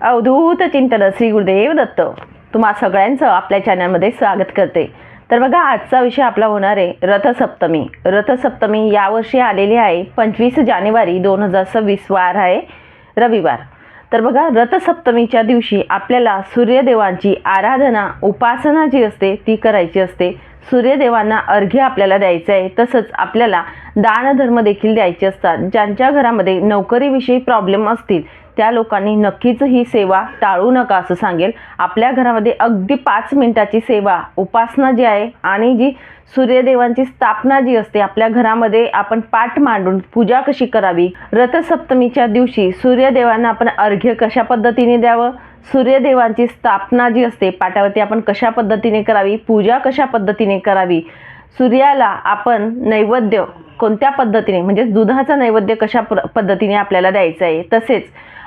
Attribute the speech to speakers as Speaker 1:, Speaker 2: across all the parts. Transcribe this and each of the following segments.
Speaker 1: अवधूत चिंतन श्री गुरुदेव दत्त तुम्हा सगळ्यांचं आपल्या चॅनलमध्ये स्वागत करते। तर बघा, आजचा विषय आपला होणार आहे रथसप्तमी। रथसप्तमी यावर्षी आलेली आहे 25 जानेवारी 2026 वार आहे रविवार। तर बघा, रथसप्तमीच्या दिवशी आपल्याला सूर्यदेवांची आराधना उपासना जी असते ती करायची असते। सूर्यदेवांना अर्घ्य आपल्याला द्यायचं आहे, तसंच आपल्याला दानधर्म देखील द्यायचे असतात। ज्यांच्या घरामध्ये नोकरीविषयी प्रॉब्लेम असतील त्या लोकांनी नक्कीच ही सेवा टाळू नका असं सांगेल। आपल्या घरामध्ये अगदी 5 मिनिटाची सेवा उपासना जी आहे आणि जी सूर्यदेवांची स्थापना जी असते आपल्या घरामध्ये आपण पाठ मांडून पूजा कशी करावी, रथसप्तमीच्या दिवशी सूर्यदेवांना आपण अर्घ्य कशा पद्धतीने द्यावं, सूर्यदेवांची स्थापना जी असते पाटावरती आपण कशा पद्धतीने करावी, पूजा कशा पद्धतीने करावी, सूर्याला आपण नैवेद्य कोणत्या पद्धतीने म्हणजे दुधाचा नैवेद्य कशा पद्धतीने आपल्याला द्यायचा आहे, तसेच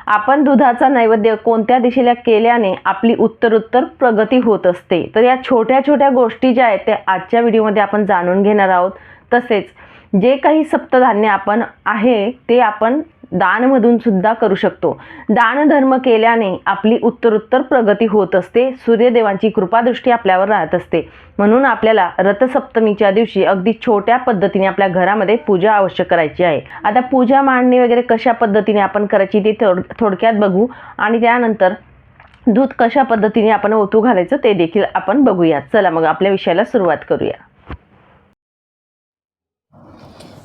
Speaker 1: आपण दुधाचा नैवेद्य कोणत्या दिशेला केल्याने आपली उत्तरोत्तर प्रगती होत असते। तर या छोट्या छोट्या गोष्टी ज्या आहेत त्या आजच्या व्हिडिओमध्ये आपण जाणून घेणार आहोत। तसेच जे काही सप्तधान्य आपण आहे ते आपण दानमधून सुद्धा करू शकतो। दानधर्म केल्याने आपली उत्तरोत्तर प्रगती होत असते, सूर्यदेवांची कृपादृष्टी आपल्यावर राहत असते। म्हणून आपल्याला रथसप्तमीच्या दिवशी अगदी छोट्या पद्धतीने आपल्या घरामध्ये पूजा अवश्य करायची आहे। आता पूजा मांडणी वगैरे कशा पद्धतीने आपण करायची ते थोडक्यात बघू आणि त्यानंतर दूध कशा पद्धतीने आपण ओतू घालायचं ते देखील आपण बघूया। चला मग आपल्या विषयाला सुरुवात करूया।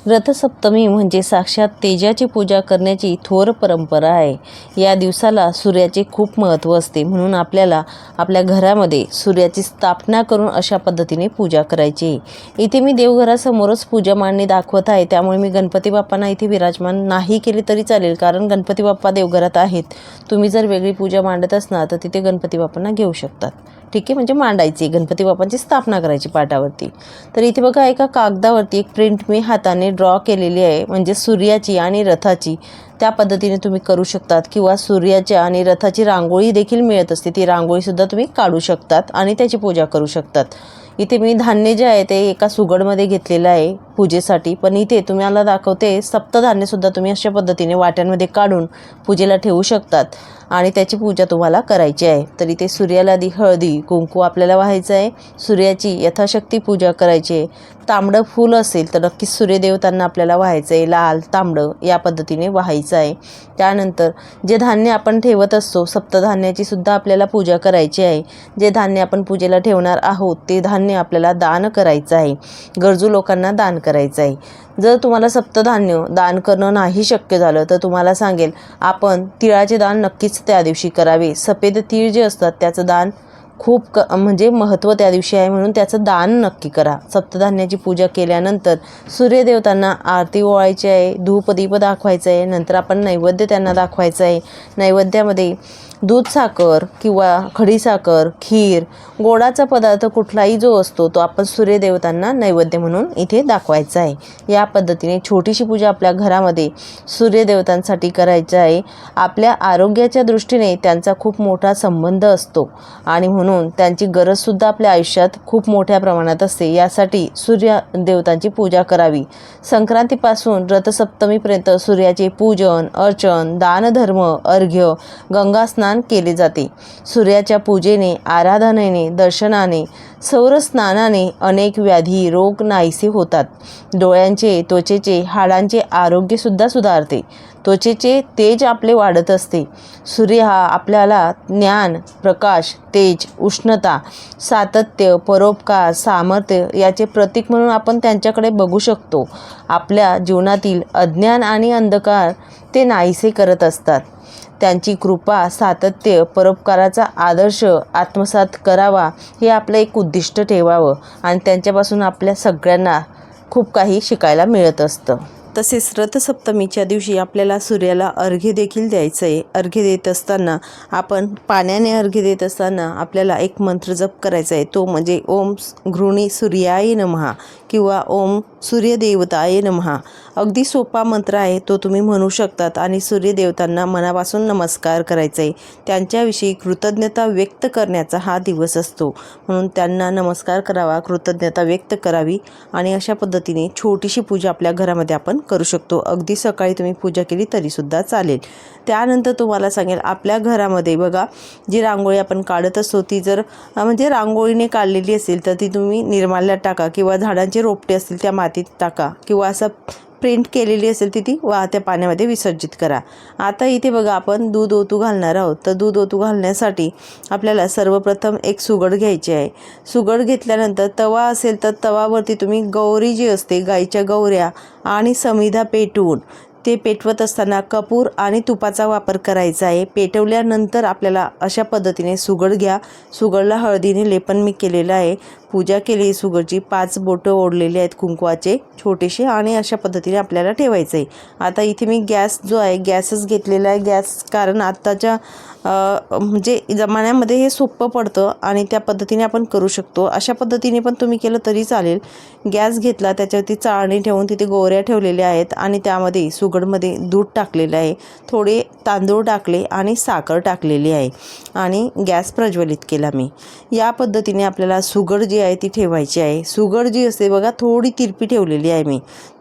Speaker 2: रथसप्तमी म्हणजे साक्षात तेजाची पूजा करण्याची थोर परंपरा आहे। या दिवसाला सूर्याचे खूप महत्त्व असते, म्हणून आपल्याला आपल्या घरामध्ये सूर्याची स्थापना करून अशा पद्धतीने पूजा करायची। इथे मी देवघरासमोरच पूजा मांडणी दाखवत आहे, त्यामुळे मी गणपती बाप्पांना इथे विराजमान नाही केले तरी चालेल, कारण गणपती बाप्पा देवघरात आहेत। तुम्ही जर वेगळी पूजा मांडत असणार तर तिथे गणपती बाप्पांना घेऊ शकतात, ठीक आहे, म्हणजे मांडायची गणपती बाप्पांची स्थापना करायची पाटावरती। तर इथे बघा, एका कागदावरती एक प्रिंट मी हाताने ड्रॉ केलेली आहे, म्हणजे सूर्याची आणि रथाची। त्या पद्धतीने तुम्ही करू शकतात, किंवा सूर्याच्या आणि रथाची रांगोळी देखील मिळत असते, ती रांगोळीसुद्धा तुम्ही काढू शकतात आणि त्याची पूजा करू शकतात। इथे मी धान्य जे आहे ते एका सुगडमध्ये घेतलेलं आहे पूजेसाठी, पण इथे तुम्हाला दाखवते सप्तधान्यसुद्धा तुम्ही अशा पद्धतीने वाट्यांमध्ये काढून पूजेला ठेवू शकतात आणि त्याची पूजा तुम्हाला करायची आहे। तर इथे सूर्याला हळदी कुंकू आपल्याला वाहायचं आहे, सूर्याची यथाशक्ती पूजा करायची आहे। तांबडं फूल असेल तर नक्कीच सूर्यदेवतांना आपल्याला वाहायचं आहे, लाल तांबडं या पद्धतीने वाहायचं आहे। त्यानंतर जे धान्य आपण ठेवत असतो सप्तधान्याची सुद्धा आपल्याला पूजा करायची आहे। जे धान्य आपण पूजेला ठेवणार आहोत ते धान्य आपल्याला दान करायचं आहे, गरजू लोकांना दान करायचं आहे। जर तुम्हाला सप्तधान्य दान करणं नाही शक्य झालं तर तुम्हाला सांगेल, आपण तिळाचे दान नक्कीच त्या दिवशी करावे। सफेद तीळ जे असतात त्याचं दान खूप म्हणजे महत्त्व त्या दिवशी आहे, म्हणून त्याचं दान नक्की करा। सप्तधान्याची पूजा केल्यानंतर सूर्यदेवतांना आरती ओवाळायची आहे, धूप दीप दाखवायचं आहे, नंतर आपण नैवेद्य त्यांना दाखवायचं आहे। नैवेद्यामध्ये दूध साखर किंवा खडीसाखर, खीर, गोडाचा पदार्थ कुठलाही जो असतो तो आपण सूर्यदेवतांना नैवेद्य म्हणून इथे दाखवायचा आहे। या पद्धतीने छोटीशी पूजा आपल्या घरामध्ये सूर्यदेवतांसाठी करायची आहे। आपल्या आरोग्याच्या दृष्टीने त्यांचा खूप मोठा संबंध असतो आणि म्हणून त्यांची गरजसुद्धा आपल्या आयुष्यात खूप मोठ्या प्रमाणात असते, यासाठी सूर्यदेवतांची पूजा करावी। संक्रांतीपासून रथसप्तमीपर्यंत सूर्याचे पूजन अर्चन, दानधर्म, अर्घ्य, गंगा स्नान केले जाते। सूर्याच्या पूजेने, आराधनेने, दर्शनाने, सौर स्नानाने अनेक व्याधी रोग नाहीसे होतात। डोळ्यांचे, त्वचेचे, हाडांचे आरोग्य सुद्धा सुधारते, त्वचेचे तेज आपले वाढत असते। सूर्य हा आपल्याला ज्ञान, प्रकाश, तेज, उष्णता, सातत्य, परोपकार, सामर्थ्य याचे प्रतीक म्हणून आपण त्यांच्याकडे बघू शकतो। आपल्या जीवनातील अज्ञान आणि अंधकार ते नाहीसे करत असतात। त्यांची कृपा, सातत्य, परोपकाराचा आदर्श आत्मसात करावा हे आपलं एक उद्दिष्ट ठेवावं आणि त्यांच्यापासून आपल्या सगळ्यांना खूप काही शिकायला मिळत असतं। तसेच रथसप्तमीच्या दिवशी आपल्याला सूर्याला अर्घ्य देखील द्यायचं आहे। अर्घ्य देत असताना आपण पाण्याने अर्घ्य देत असताना आपल्याला एक मंत्र जप करायचा आहे, तो म्हणजे ओम घृणी सूर्याय नमः किंवा ओम सूर्यदेवताय नमः अगदी सोपा मंत्र आहे, तो तुम्ही म्हणू शकतात आणि सूर्यदेवतांना मनापासून नमस्कार करायचा आहे. त्यांच्याविषयी कृतज्ञता व्यक्त करण्याचा हा दिवस असतो, म्हणून त्यांना नमस्कार करावा, कृतज्ञता व्यक्त करावी आणि अशा पद्धतीने छोटीशी पूजा आपल्या घरामध्ये आपण करू शकतो. अगदी सकाळी तुम्ही पूजा केली तरीसुद्धा चालेल. त्यानंतर तुम्हाला सांगेल, आपल्या घरामध्ये बघा जी रांगोळी आपण काढत असतो ती जर म्हणजे रांगोळीने काढलेली असेल तर ती तुम्ही निर्माल्यात टाका किंवा झाडांचे रोपटे असतील त्या मातीत टाका किंवा असं प्रिंट केलेली असेल ती वाहत्या पाण्यामध्ये विसर्जित करा. आता इथे बघा आपण दूध ओतू घालणार आहोत. तर दूध ओतू घालण्यासाठी आपल्याला सर्वप्रथम एक सुगड घ्यायची आहे. सुगड घेतल्यानंतर तवा असेल तर तवावरती तुम्ही गौरी जी असते गाईच्या गौऱ्या आणि समिधा पेटवून ते पेटवत असताना कपूर आणि तुपाचा वापर करायचा आहे. पेटवल्यानंतर आपल्याला अशा पद्धतीने सुगड घ्या. सुगडला हळदीने लेपन मी केलेलं आहे. पूजा केली सुगडची, 5 बोटं ओढलेले आहेत कुंकवाचे छोटेसे आणि अशा पद्धतीने आपल्याला ठेवायचं आहे. आता इथे मी गॅस जो आहे गॅसच घेतलेला आहे. गॅस कारण आत्ताच्या म्हणजे जमान्यामध्ये हे सोपं पडतं आणि त्या पद्धतीने आपण करू शकतो. अशा पद्धतीने पण तुम्ही केलं तरी चालेल. गॅस घेतला, त्याच्यावरती चाळणी ठेवून तिथे गोवऱ्या ठेवलेल्या आहेत आणि त्यामध्ये सुगडमध्ये दूध टाकलेलं आहे, थोडे तांदूळ टाकले आणि साखर टाकलेली आहे आणि गॅस प्रज्वलित केला मी. या पद्धतीने आपल्याला सुगड जी आहे ती ठेवायची आहे. सुगड जी असते बघा थोडी तिरपी ठेवलेली आहे मी.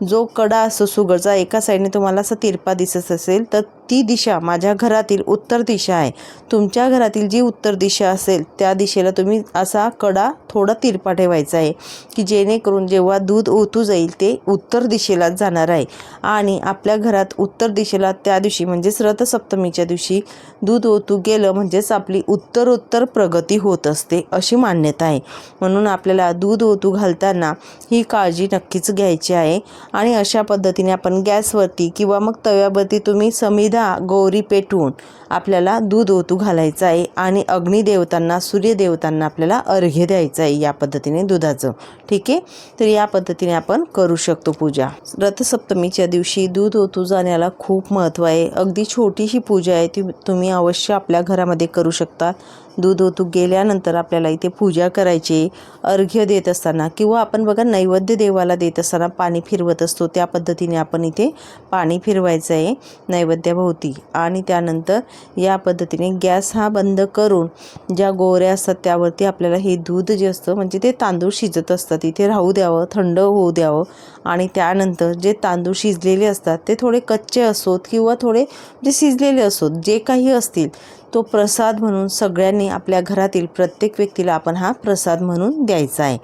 Speaker 2: जो कडा असतो सुगडचा एका साईडने तुम्हाला असा तिरपा दिसत असेल तर ती दिशा माझ्या घरातील उत्तर दिशा आहे. तुमच्या घरातील जी उत्तर दिशा असेल त्या दिशेला तुम्ही असा कडा थोडा तिरपा ठेवायचा आहे की जेणेकरून जेव्हा दूध ओतू जाईल ते उत्तर दिशेलाच जाणार आहे. आणि आपल्या घरात उत्तर दिशेला त्या दिवशी म्हणजेच रथसप्तमीच्या दिवशी दूध ओतू गेलं म्हणजेच आपली उत्तरोत्तर प्रगती होत असते अशी मान्यता आहे. म्हणून आपल्याला दूध ओतू घालताना ही काळजी नक्कीच घ्यायची आहे. आणि अशा पद्धतीने आपण गॅसवरती किंवा मग तव्यावरती तुम्ही समिधा गौरी पेटवून आपल्याला दूध ओतू घालायचं आहे आणि अग्निदेवतांना सूर्यदेवतांना आपल्याला अर्घ्य द्यायचं आहे या पद्धतीने दुधाचं. ठीक आहे, तर या पद्धतीने आपण करू शकतो पूजा. रथसप्तमीच्या दिवशी दूध ओतू जाण्याला खूप महत्त्व आहे. अगदी छोटीशी पूजा आहे, ती तुम्ही अवश्य आपल्या घरामध्ये करू शकता. दूध ओतू गेल्यानंतर आपल्याला इथे पूजा करायची. अर्घ्य देत असताना किंवा आपण बघा नैवेद्य देवाला देत असताना पाणी फिरवत असतो, त्या पद्धतीने आपण इथे पाणी फिरवायचं आहे नैवेद्याभोवती. आणि त्यानंतर या पद्धतीने गॅस हा बंद करून ज्या गोवऱ्या असतात त्यावरती आपल्याला हे दूध जे असतं म्हणजे ते तांदूळ शिजत असतात इथे राहू द्यावं, थंड होऊ द्यावं. आणि त्यानंतर जे तांदूळ शिजलेले असतात ते थोडे कच्चे असोत किंवा थोडे जे शिजलेले असोत जे काही असतील तो प्रसाद म्हणून सगळ्यांनी आपल्या घरातील प्रत्येक व्यक्तीला आपण हा प्रसाद म्हणून द्यायचा आहे.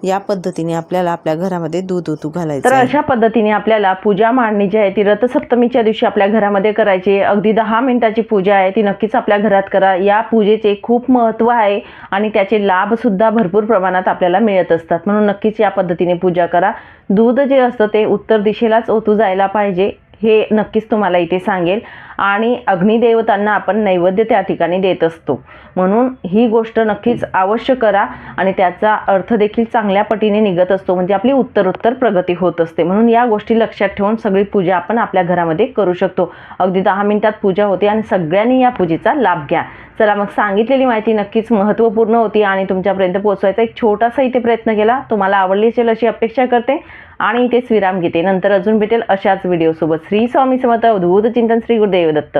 Speaker 2: या पद्धतीने आपल्याला आपल्या घरामध्ये दूध ओतू घालायचं.
Speaker 1: तर अशा पद्धतीने आपल्याला पूजा मांडणी जी आहे ती रथसप्तमीच्या दिवशी आपल्या घरामध्ये करायची. अगदी 10 मिनिटाची पूजा आहे, ती नक्कीच आपल्या घरात करा. या पूजेचे खूप महत्त्व आहे आणि त्याचे लाभ सुद्धा भरपूर प्रमाणात आपल्याला मिळत असतात, म्हणून नक्कीच या पद्धतीने पूजा करा. दूध जे असतं ते उत्तर दिशेलाच ओतू जायला पाहिजे हे नक्कीच तुम्हाला इथे सांगेल. आणि अग्निदेवतांना आपण नैवेद्य त्या ठिकाणी देत असतो, म्हणून ही गोष्ट नक्कीच अवश्य करा आणि त्याचा अर्थ देखील चांगल्या पटीने निघत असतो, म्हणजे आपली उत्तरोत्तर प्रगती होत असते. म्हणून या गोष्टी लक्षात ठेवून सगळी पूजा आपण आपल्या घरामध्ये करू शकतो. अगदी 10 मिनिटात पूजा होते आणि सगळ्यांनी या पूजेचा लाभ घ्या. चला मग, सांगितलेली माहिती नक्कीच महत्त्वपूर्ण होती आणि तुमच्यापर्यंत पोहोचवायचा एक छोटासा इथे प्रयत्न केला. तुम्हाला आवडली असेल अशी अपेक्षा करते आणि इथेच विराम घेते. नंतर अजून भेटेल अशाच व्हिडिओसोबत. श्री स्वामी समर्थ. अवधूत चिंतन. श्री गुरुदेव दत्त.